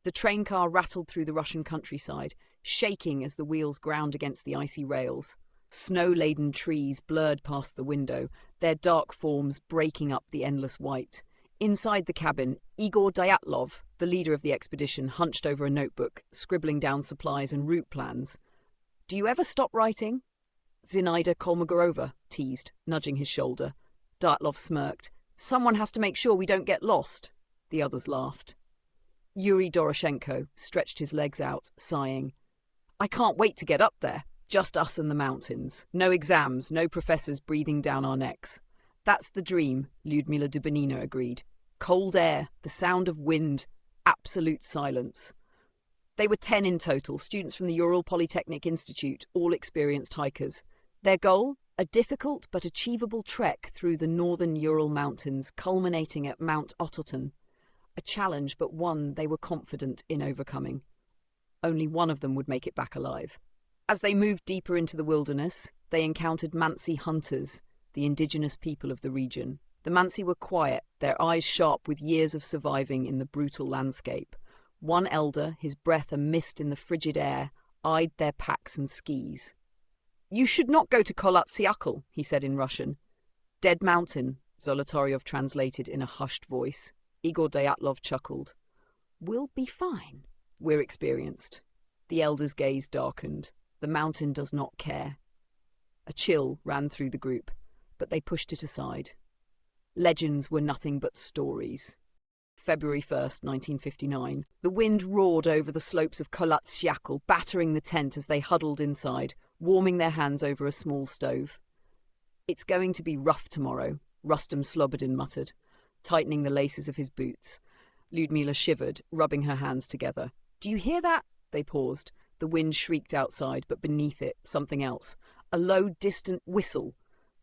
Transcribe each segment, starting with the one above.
The train car rattled through the Russian countryside, shaking as the wheels ground against the icy rails. Snow-laden trees blurred past the window, their dark forms breaking up the endless white. Inside the cabin, Igor Dyatlov, the leader of the expedition, hunched over a notebook, scribbling down supplies and route plans. "Do you ever stop writing?" Zinaida Kolmogorova teased, nudging his shoulder. Dyatlov smirked. "Someone has to make sure we don't get lost." The others laughed. Yuri Doroshenko stretched his legs out, sighing. "I can't wait to get up there. Just us and the mountains. No exams, no professors breathing down our necks." "That's the dream," Lyudmila Dubinina agreed. "Cold air, the sound of wind, absolute silence." They were 10 in total, students from the Ural Polytechnic Institute, all experienced hikers. Their goal? A difficult but achievable trek through the northern Ural Mountains, culminating at Mount Ototon. A challenge, but one they were confident in overcoming. Only one of them would make it back alive. As they moved deeper into the wilderness, they encountered Mansi hunters, the indigenous people of the region. The Mansi were quiet, their eyes sharp with years of surviving in the brutal landscape. One elder, his breath a mist in the frigid air, eyed their packs and skis. "You should not go to Kholat-Syakhl," he said in Russian. "Dead mountain," Zolotaryov translated in a hushed voice. Igor Dyatlov chuckled. "We'll be fine. We're experienced." The elder's gaze darkened. The mountain does not care. A chill ran through the group, but they pushed it aside. Legends were nothing but stories. February 1st, 1959. The wind roared over the slopes of Kholat-Syakhl, battering the tent as they huddled inside, warming their hands over a small stove. "It's going to be rough tomorrow," Rustam Slobodin muttered, tightening the laces of his boots. Lyudmila shivered, rubbing her hands together. "Do you hear that?" They paused. The wind shrieked outside, but beneath it, something else. A low, distant whistle.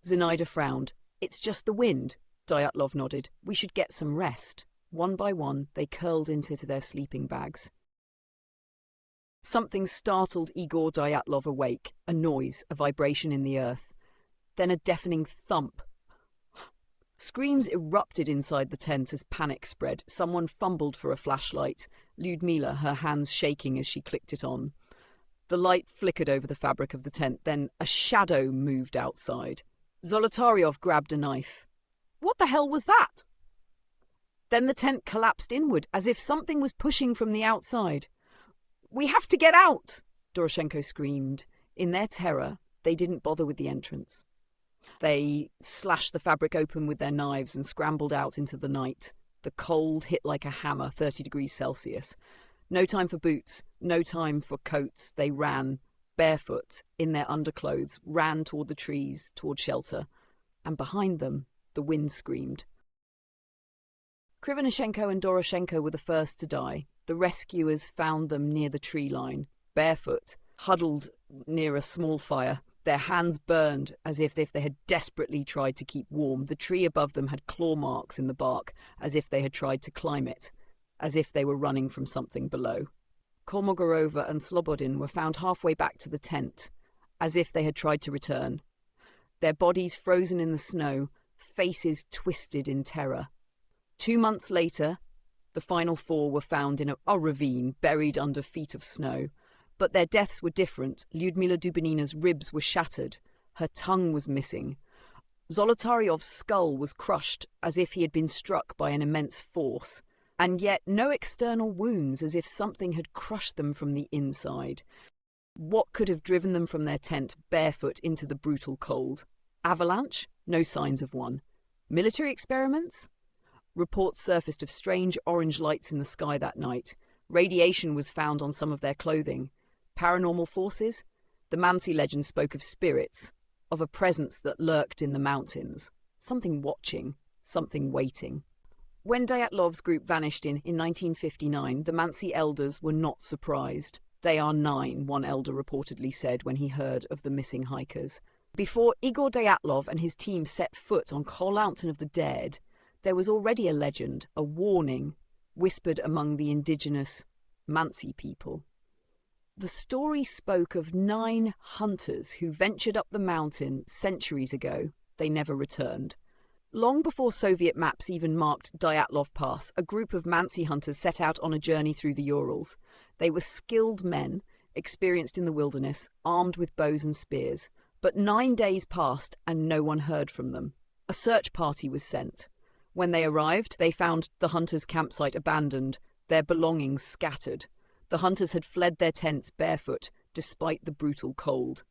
Zinaida frowned. "It's just the wind." Dyatlov nodded. "We should get some rest." One by one, they curled into their sleeping bags. Something startled Igor Dyatlov awake, a noise, a vibration in the earth. Then a deafening thump. Screams erupted inside the tent as panic spread. Someone fumbled for a flashlight, Lyudmila, her hands shaking as she clicked it on. The light flickered over the fabric of the tent, then a shadow moved outside. Zolotaryov grabbed a knife. "What the hell was that?" Then the tent collapsed inward, as if something was pushing from the outside. "We have to get out!" Doroshenko screamed. In their terror, they didn't bother with the entrance. They slashed the fabric open with their knives and scrambled out into the night. The cold hit like a hammer, 30 degrees Celsius. No time for boots, no time for coats. They ran, barefoot, in their underclothes, ran toward the trees, toward shelter. And behind them, the wind screamed. Krivonishenko and Doroshenko were the first to die. The rescuers found them near the tree line, barefoot, huddled near a small fire. Their hands burned as if they had desperately tried to keep warm. The tree above them had claw marks in the bark, as if they had tried to climb it, as if they were running from something below. Kolmogorova and Slobodin were found halfway back to the tent, as if they had tried to return. Their bodies frozen in the snow, faces twisted in terror. 2 months later, the final 4 were found in a ravine, buried under feet of snow. But their deaths were different. Lyudmila Dubinina's ribs were shattered. Her tongue was missing. Zolotaryov's skull was crushed as if he had been struck by an immense force. And yet no external wounds, as if something had crushed them from the inside. What could have driven them from their tent barefoot into the brutal cold? Avalanche? No signs of one. Military experiments? Reports surfaced of strange orange lights in the sky that night. Radiation was found on some of their clothing. Paranormal forces? The Mansi legend spoke of spirits, of a presence that lurked in the mountains. Something watching, something waiting. When Dyatlov's group vanished in 1959, the Mansi elders were not surprised. "They are 9, one elder reportedly said when he heard of the missing hikers. Before Igor Dyatlov and his team set foot on Ural Mountain of the Dead, there was already a legend, a warning, whispered among the indigenous Mansi people. The story spoke of 9 hunters who ventured up the mountain centuries ago. They never returned. Long before Soviet maps even marked Dyatlov Pass, a group of Mansi hunters set out on a journey through the Urals. They were skilled men, experienced in the wilderness, armed with bows and spears. But 9 days passed and no one heard from them. A search party was sent. When they arrived, they found the hunters' campsite abandoned, their belongings scattered. The hunters had fled their tents barefoot, despite the brutal cold.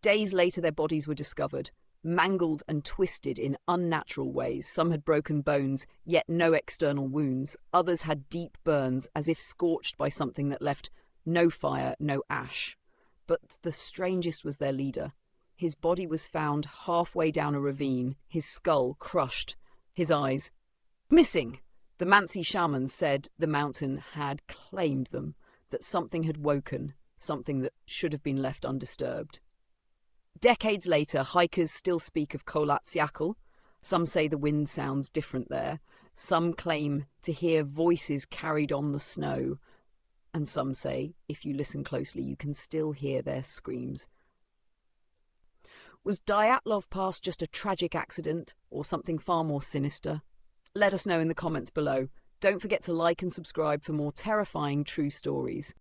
Days later, their bodies were discovered, mangled and twisted in unnatural ways. Some had broken bones, yet no external wounds. Others had deep burns, as if scorched by something that left no fire, no ash. But the strangest was their leader. His body was found halfway down a ravine, his skull crushed, his eyes missing. The Mansi shamans said the mountain had claimed them, that something had woken, something that should have been left undisturbed. Decades later, hikers still speak of Kholat-Syakhl. Some say the wind sounds different there. Some claim to hear voices carried on the snow. And some say, if you listen closely, you can still hear their screams. Was Dyatlov Pass just a tragic accident or something far more sinister? Let us know in the comments below. Don't forget to like and subscribe for more terrifying true stories.